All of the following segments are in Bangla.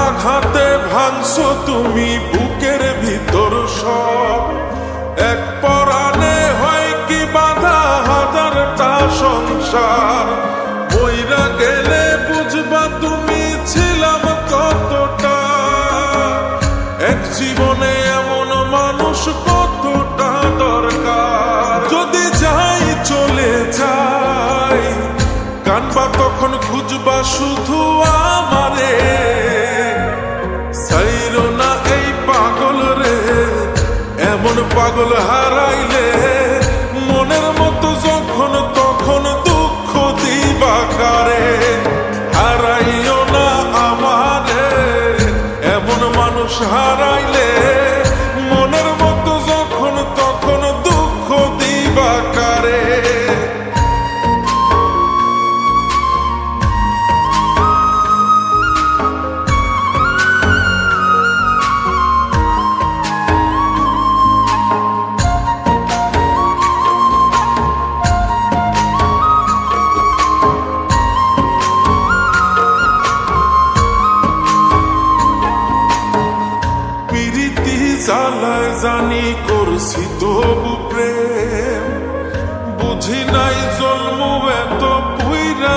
আঘাতে ভাঙছো তুমি বুকের ভিতর সব, এক পরাণে হয় কি বাধা হাজারটা সংসার। বইরা গেলে বুঝবা তুমি ছিলাম কতটা, এক জীবনে এমন মানুষ কতটা দরকার। যদি যাই চলে যাই কানবা তখন খুঁজবা শুধু আমারে, সাইরো না এই পাগল রে। এমন পাগল হারাইলে মনের মতো যখন তখন দুঃখ দিবা কারে। হারাইও না আমারে, এমন মানুষ হারাইলে মনের মতো যখন তখন দুঃখ দিবা কারে। জ্বালায় জানি করছি তবু প্রেম, বুঝি নাই জন্ম এত পুইরা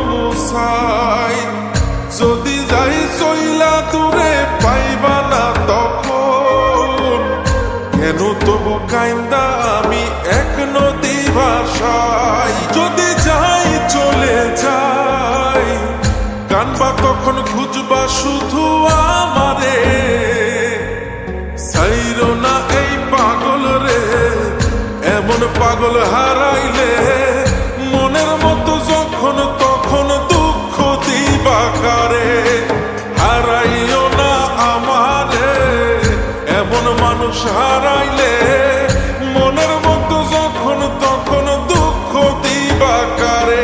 মুসাই। যদি যাই চইলা দূরে পাইবা না তখন, কেন তবু কাইন্দা আমি এক নদী ভাষাই। যদি যাই চলে যাই কানবা তখন খুঁজবা শুধু আমারে, সাইরো না এই পাগল রে। এমন পাগল হারাইলে মনের মতো যখন তখন দুঃখ দিবা কারে। হারাইও না আমারে, এমন মানুষ হারাইলে মনের মতো যখন তখন দুঃখ দিবা কারে।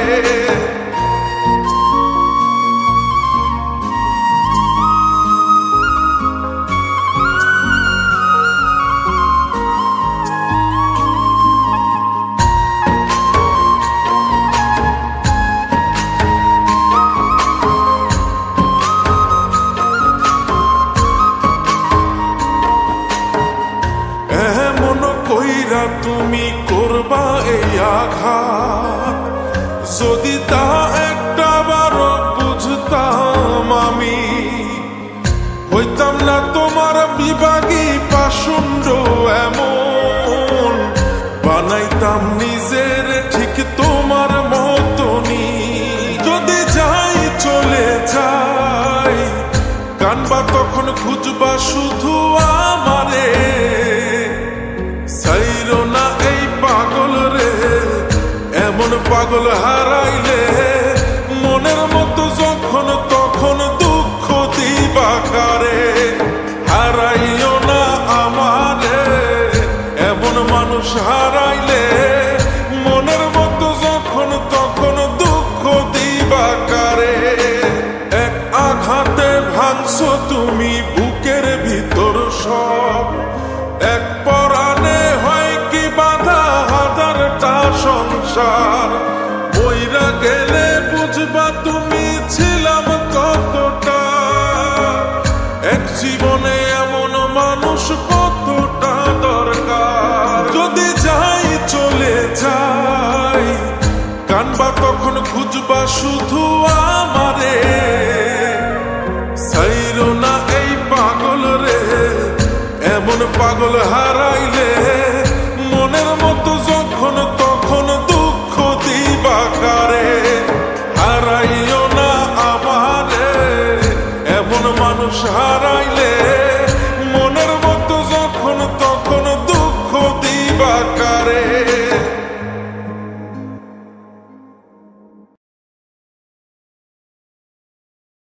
কইরা তুমি করবা এই আঘাত, যদি তা একটা বার বুঝতাম আমি, হইতাম না তোমার বিভাগী পাষণ্ড এমন। বানাইতাম নিজের ঠিক তোমার মতনি। যদি যাই চলে যাই কানবা তখন খুঁজবা শুধু আমারে, সাইরো না এই পাগল রে। এমন পাগল হারাইলে মনের মতো যখন তখন দুঃখ দিবা কারে। হারাইও না আমারে, এমন মানুষ হারাইলে মনের মতো যখন তখন দুঃখ দিবা কারে। এক আঘাতে ভাঙছো তুমি বুকের ভিতর সব, এক পরাণে হয় কি বাধা হাজারটা সংসার। বইরা গেলে বুঝবা তুমি ছিলাম কতটা, এক জীবনে এমন মানুষ কতটা দরকার। যদি যাই চলে যাই কানবা তখন খুঁজবা শুধু আমারে,